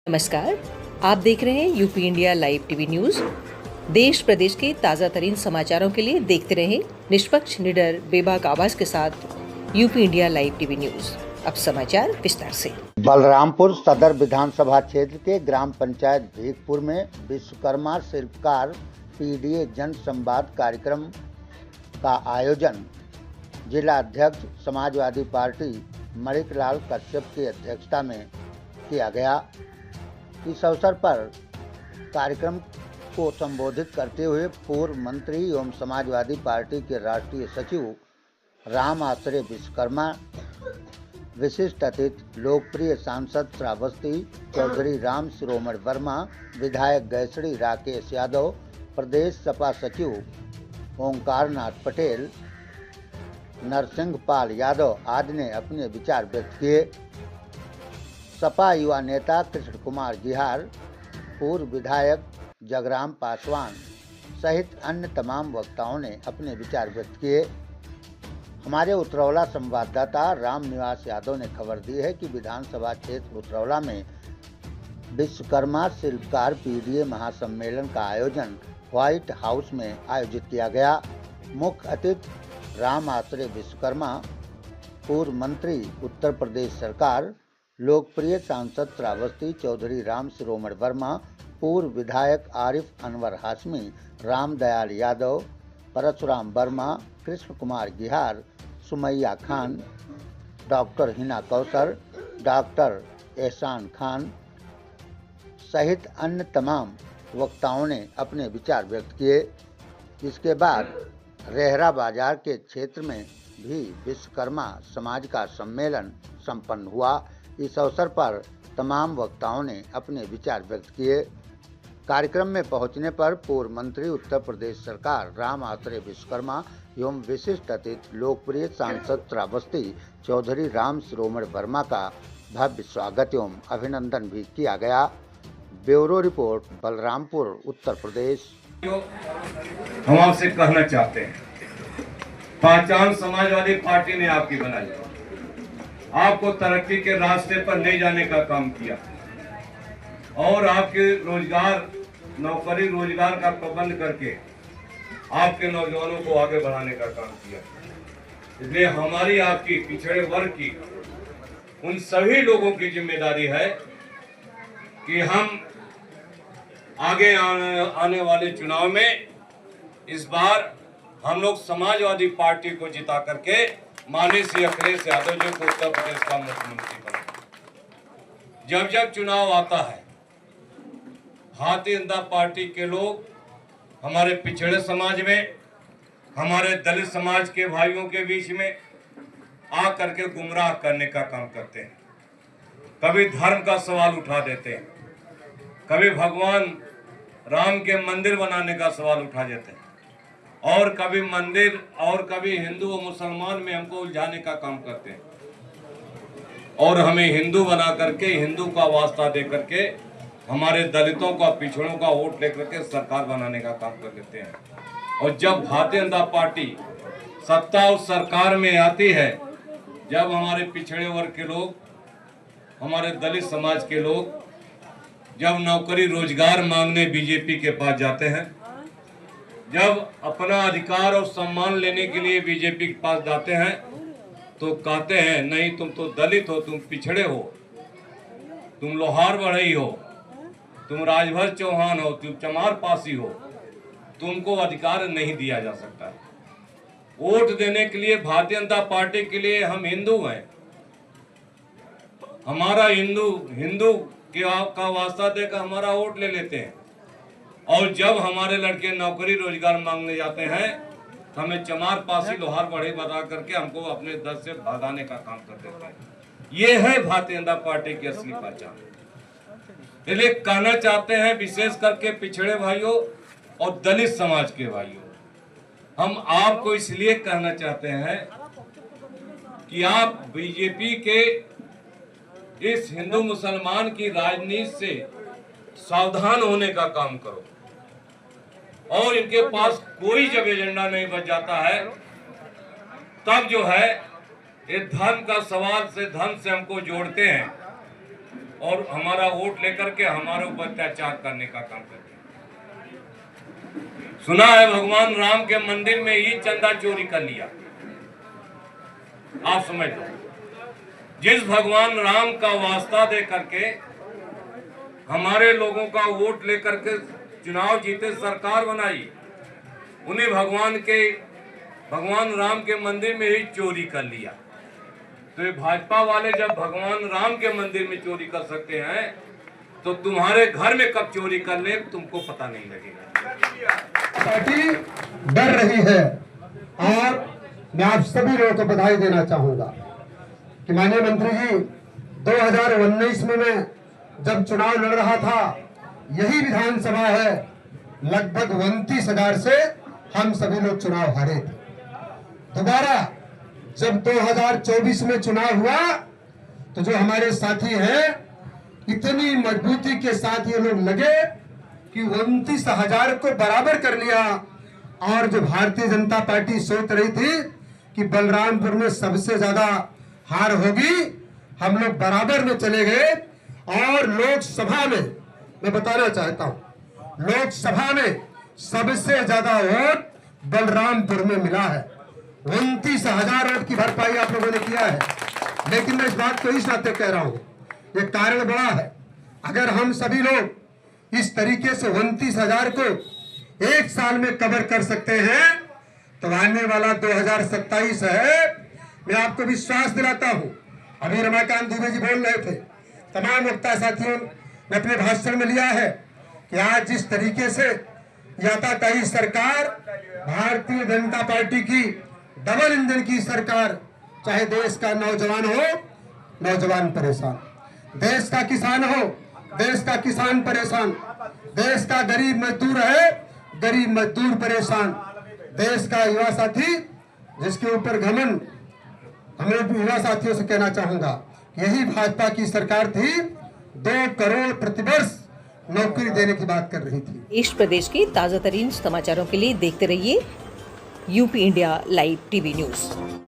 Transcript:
नमस्कार, आप देख रहे हैं UP India live TV news. देश प्रदेश के ताजा तरीन समाचारों के लिए देखते रहें निष्पक्ष, निडर, बेबाक आवाज के साथ UP India live TV news. अब समाचार विस्तार से। बलरामपुर सदर विधानसभा क्षेत्र के ग्राम पंचायत भीखपुर में विश्वकर्मा शिल्पकार पीडीए जन संवाद कार्यक्रम का आयोजन जिला अध्यक्ष समाजवादी पार्टी मणिकलाल कश्यप की अध्यक्षता में किया गया। इस अवसर पर कार्यक्रम को संबोधित करते हुए पूर्व मंत्री एवं समाजवादी पार्टी के राष्ट्रीय सचिव राम आश्रय विश्वकर्मा, विशिष्ट अतिथि लोकप्रिय सांसद श्रावस्ती चौधरी राम शिरोमणि वर्मा, विधायक गैसड़ी राकेश यादव, प्रदेश सपा सचिव ओंकार नाथ पटेल, नरसिंह पाल यादव आदि ने अपने विचार व्यक्त किए। सपा युवा नेता कृष्ण कुमार जिहार, पूर्व विधायक जगराम पासवान सहित अन्य तमाम वक्ताओं ने अपने विचार व्यक्त किए। हमारे उतरौला संवाददाता राम निवास यादव ने खबर दी है कि विधानसभा क्षेत्र उतरौला में विश्वकर्मा शिल्पकार पीडीए महासम्मेलन का आयोजन व्हाइट हाउस में आयोजित किया गया। मुख्य अतिथि राम आश्रय विश्वकर्मा, पूर्व मंत्री उत्तर प्रदेश सरकार, लोकप्रिय सांसद श्रावस्ती चौधरी राम शिरोमणि वर्मा, पूर्व विधायक आरिफ अनवर हाशमी, राम दयाल यादव, परशुराम वर्मा, कृष्ण कुमार गिहार, सुमैया खान, डॉक्टर हिना कौसर, डॉक्टर एहसान खान सहित अन्य तमाम वक्ताओं ने अपने विचार व्यक्त किए। इसके बाद रेहरा बाजार के क्षेत्र में भी विश्वकर्मा समाज का सम्मेलन संपन्न हुआ। इस अवसर पर तमाम वक्ताओं ने अपने विचार व्यक्त किए। कार्यक्रम में पहुंचने पर पूर्व मंत्री उत्तर प्रदेश सरकार राम आश्रय विश्वकर्मा एवं विशिष्ट अतिथि लोकप्रिय सांसद श्रावस्ती चौधरी राम शिरोमणि वर्मा का भव्य स्वागत एवं अभिनंदन भी किया गया। Bureau report, Balrampur, Uttar Pradesh. हम आपसे कहना चाहते हैं, पहचान समाजवादी पार्टी ने आपकी बनाई, आपको तरक्की के रास्ते पर ले जाने का काम किया और आपके रोजगार, नौकरी रोजगार का प्रबंध करके आपके नौजवानों को आगे बढ़ाने का काम किया। इसलिए हमारी, आपकी, पिछड़े वर्ग की, उन सभी लोगों की जिम्मेदारी है कि हम आगे आने वाले चुनाव में इस बार हम लोग समाजवादी पार्टी को जिता करके माननीय श्री अखिलेश यादव जी को उत्तर प्रदेश का मुख्यमंत्री बनाएं। जब जब चुनाव आता है, भारतीय जनता पार्टी के लोग हमारे पिछड़े समाज में, हमारे दलित समाज के भाइयों के बीच में आ करके गुमराह करने का काम करते हैं। कभी धर्म का सवाल उठा देते हैं, कभी भगवान राम के मंदिर बनाने का सवाल उठा देते हैं, और कभी मंदिर और कभी हिंदू और मुसलमान में हमको उलझाने का काम करते हैं और हमें हिंदू बना करके, हिंदू का वास्ता दे करके हमारे दलितों का, पिछड़ों का वोट लेकर के सरकार बनाने का काम कर देते हैं। और जब भारतीय जनता पार्टी सत्ता और सरकार में आती है, जब हमारे पिछड़े वर्ग के लोग, हमारे दलित समाज के लोग जब नौकरी रोजगार मांगने बीजेपी के पास जाते हैं, जब अपना अधिकार और सम्मान लेने के लिए बीजेपी के पास जाते हैं, तो कहते हैं नहीं, तुम तो दलित हो, तुम पिछड़े हो, तुम लोहार बढ़ई हो, तुम राजभर चौहान हो, तुम चमार पासी हो, तुमको अधिकार नहीं दिया जा सकता। वोट देने के लिए भारतीय जनता पार्टी के लिए हम हिंदू हैं, हमारा हिंदू का वास्ता देकर हमारा वोट ले लेते हैं, और जब हमारे लड़के नौकरी रोजगार मांगने जाते हैं तो हमें चमार पासी लोहार बढ़ई बता करके हमको अपने दल से भगाने का काम कर देते हैं। ये है भारतीय जनता पार्टी की असली पहचान। इसलिए कहना चाहते हैं, विशेष करके पिछड़े भाइयों और दलित समाज के भाइयों, हम आपको इसलिए कहना चाहते हैं कि आप बीजेपी के इस हिंदू मुसलमान की राजनीति से सावधान होने का काम करो, और इनके पास कोई जब एजेंडा नहीं बच जाता है, तब जो है ये धर्म का सवाल से, धर्म से हमको जोड़ते हैं और हमारा वोट लेकर के हमारे ऊपर अत्याचार करने का काम करते हैं। सुना है भगवान राम के मंदिर में ही चंदा चोरी कर लिया। आप समझ लो, जिस भगवान राम का वास्ता दे करके हमारे लोगों का वोट लेकर के चुनाव जीते, सरकार बनाई, उन्हें भगवान राम के मंदिर में ही चोरी कर लिया। तो ये भाजपा वाले जब भगवान राम के मंदिर में चोरी कर सकते हैं तो तुम्हारे घर में कब चोरी कर ले तुमको पता नहीं लगेगा। पार्टी डर रही है और मैं आप सभी लोगों को बधाई देना चाहूंगा कि माननीय मंत्री जी 2019 में मैं जब चुनाव लड़ रहा था, यही विधानसभा है, लगभग 29,000 से हम सभी लोग चुनाव हारे थे। दोबारा जब 2024 में चुनाव हुआ तो जो हमारे साथी हैं इतनी मजबूती के साथ ये लोग लगे कि 29,000 को बराबर कर लिया। और जो भारतीय जनता पार्टी सोच रही थी कि बलरामपुर में सबसे ज्यादा हार होगी, हम लोग बराबर में चले गए। और लोकसभा में मैं बताना चाहता हूं, लोकसभा में सबसे ज्यादा वोट बलरामपुर में मिला है। 29,000 वोट की भरपाई आप लोगों ने किया है। लेकिन मैं इस बात को इस नाते कह रहा हूं, ये कारण बड़ा है। अगर हम सभी लोग इस तरीके से 29,000 को एक साल में कवर कर सकते हैं तो आने वाला 2027 है। मैं आपको विश्वास दिलाता हूं, अभी रमाकांत दुबे जी बोल रहे थे, तमाम वक्ता साथियों ने अपने भाषण में लिया है कि आज जिस तरीके से यातायाती सरकार, भारतीय जनता पार्टी की डबल इंजन की सरकार, चाहे देश का नौजवान हो, नौजवान परेशान, देश का किसान हो, देश का किसान परेशान, देश का गरीब मजदूर है, गरीब मजदूर परेशान, देश का युवा साथी जिसके ऊपर घमंड, हमें युवा साथियों से कहना चाहूंगा, यही भाजपा की सरकार थी 2 करोड़ प्रतिवर्ष नौकरी देने की बात कर रही थी। देश प्रदेश के ताजा तरीन समाचारों के लिए देखते रहिए UP India live TV news.